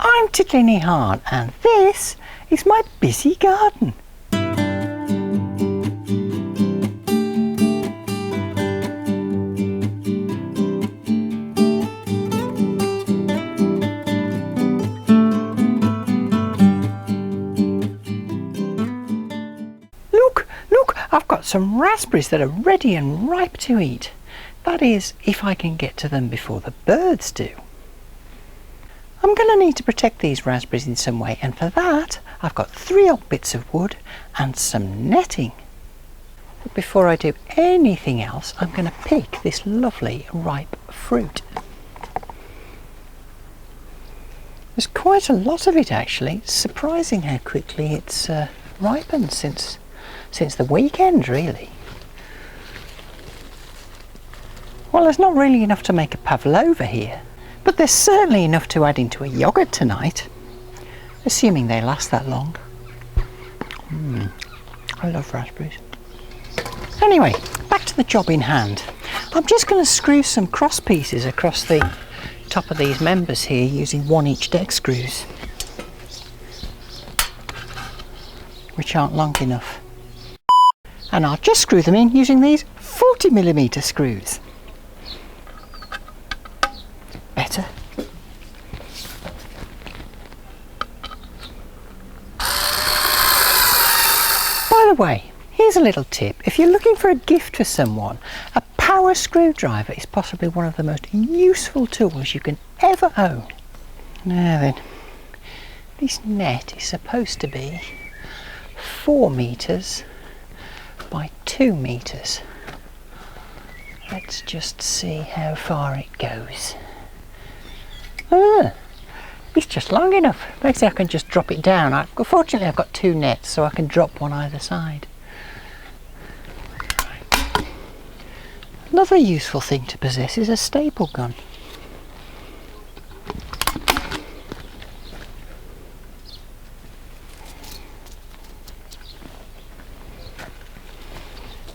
I'm Titli and this is my busy garden. Look, I've got some raspberries that are ready and ripe to eat. That is, if I can get to them before the birds do. I'm going to need to protect these raspberries in some way, and for that I've got 3 old bits of wood and some netting. But before I do anything else, I'm going to pick this lovely ripe fruit. There's quite a lot of it actually. It's surprising how quickly it's ripened since the weekend really. Well, there's not really enough to make a pavlova here, but there's certainly enough to add into a yoghurt tonight, assuming they last that long. I love raspberries. Anyway, back to the job in hand. I'm just going to screw some cross pieces across the top of these members here using 1 each deck screws, which aren't long enough. And I'll just screw them in using these 40mm screws. Better. By the way, here's a little tip. If you're looking for a gift for someone, a power screwdriver is possibly one of the most useful tools you can ever own. Now then, this net is supposed to be 4 meters by 2 meters. Let's just see how far it goes. It's just long enough. Basically I can just drop it down. Fortunately I've got 2 nets, so I can drop one either side. Another useful thing to possess is a staple gun.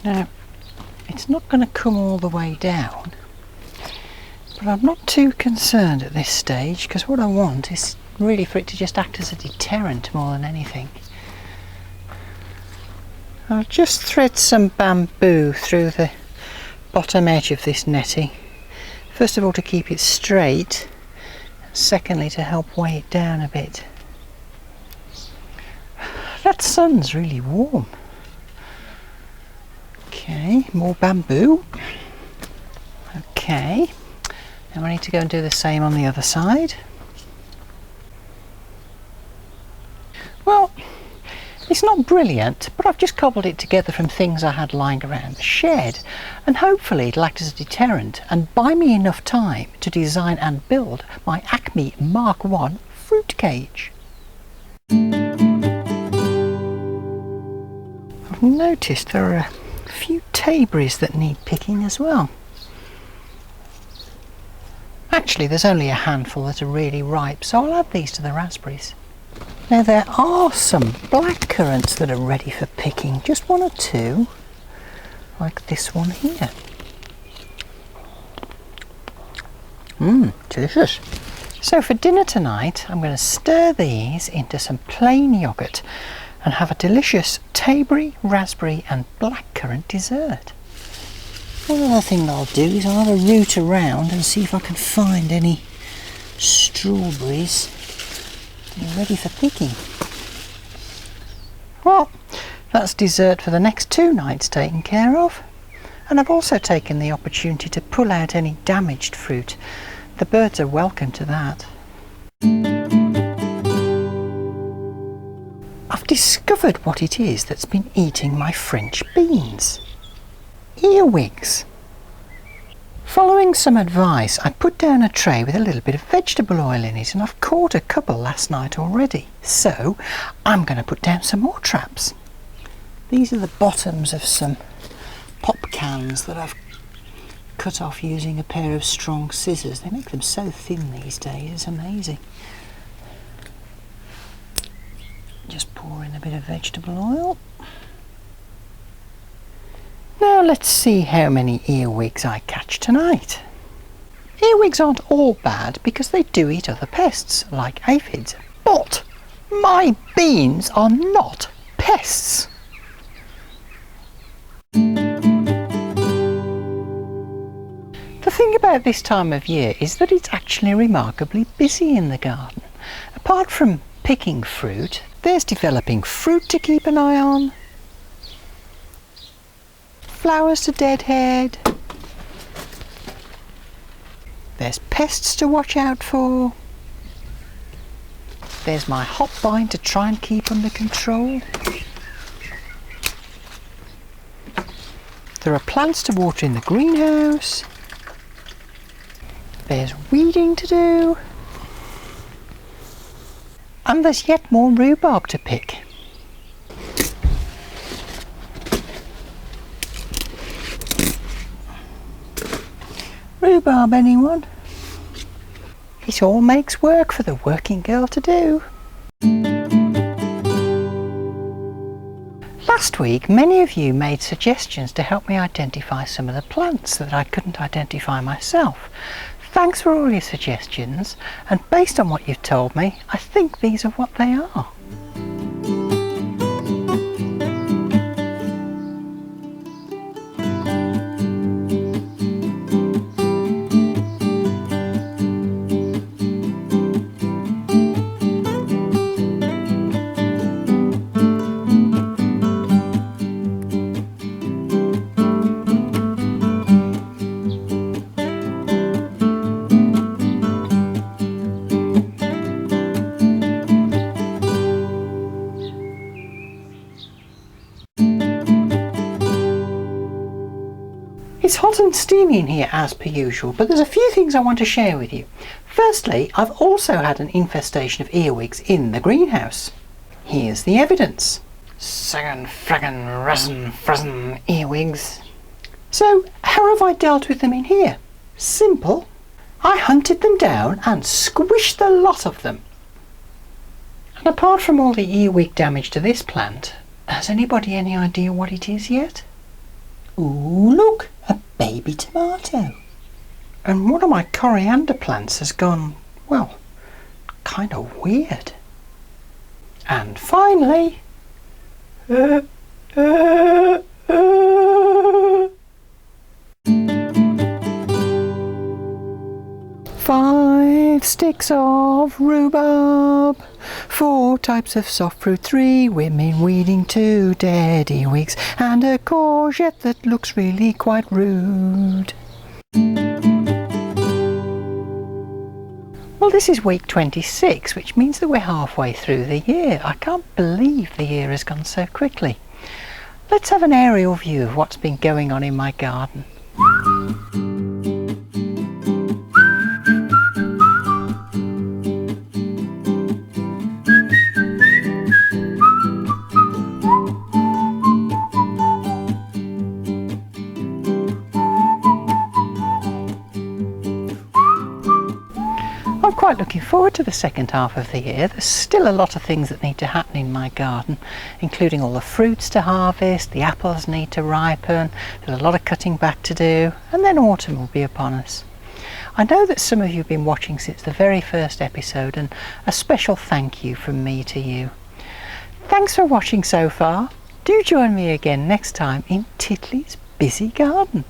Now, it's not going to come all the way down, but I'm not too concerned at this stage, because what I want is really for it to just act as a deterrent more than anything. I'll just thread some bamboo through the bottom edge of this netting, first of all to keep it straight, and secondly to help weigh it down a bit. That sun's really warm. Okay, more bamboo. Okay, now I need to go and do the same on the other side. Well, it's not brilliant, but I've just cobbled it together from things I had lying around the shed, and hopefully it'll act as a deterrent and buy me enough time to design and build my Acme Mark I fruit cage. I've noticed there are a few tayberries that need picking as well. Actually, there's only a handful that are really ripe, so I'll add these to the raspberries. Now there are some blackcurrants that are ready for picking, just 1 or 2, like this one here. Delicious. So for dinner tonight, I'm going to stir these into some plain yoghurt and have a delicious tayberry, raspberry and blackcurrant dessert. One other thing that I'll do is I'll have a root around and see if I can find any strawberries ready for picking. Well, that's dessert for the next 2 nights taken care of. And I've also taken the opportunity to pull out any damaged fruit. The birds are welcome to that. I've discovered what it is that's been eating my French beans. Earwigs. Following some advice, I put down a tray with a little bit of vegetable oil in it, and I've caught a couple last night already. So I'm going to put down some more traps. These are the bottoms of some pop cans that I've cut off using a pair of strong scissors. They make them so thin these days, it's amazing. Just pour in a bit of vegetable oil. Now let's see how many earwigs I catch tonight. Earwigs aren't all bad because they do eat other pests, like aphids. But my beans are not pests. The thing about this time of year is that it's actually remarkably busy in the garden. Apart from picking fruit, there's developing fruit to keep an eye on, flowers to deadhead, there's pests to watch out for, there's my hop vine to try and keep under control. There are plants to water in the greenhouse. There's weeding to do. And there's yet more rhubarb to pick. Rhubarb, anyone? It all makes work for the working girl to do. Last week, many of you made suggestions to help me identify some of the plants that I couldn't identify myself. Thanks for all your suggestions, and based on what you've told me, I think these are what they are. It's hot and steamy in here as per usual, but there's a few things I want to share with you. Firstly, I've also had an infestation of earwigs in the greenhouse. Here's the evidence. Sagan, fragan, razzin, frazzin, earwigs. So, how have I dealt with them in here? Simple. I hunted them down and squished the lot of them. And apart from all the earwig damage to this plant, has anybody any idea what it is yet? Ooh, look, a baby tomato. And one of my coriander plants has gone, well, kind of weird. And finally, 5 sticks of rhubarb, 4 types of soft fruit, 3 women weeding, 2 dead earwigs, and a courgette that looks really quite rude. Well, this is week 26, which means that we're halfway through the year. I can't believe the year has gone so quickly. Let's have an aerial view of what's been going on in my garden. I'm quite looking forward to the second half of the year. There's still a lot of things that need to happen in my garden, including all the fruits to harvest, the apples need to ripen, there's a lot of cutting back to do, and then autumn will be upon us. I know that some of you have been watching since the very first episode, and a special thank you from me to you. Thanks for watching so far. Do join me again next time in Titli's busy garden.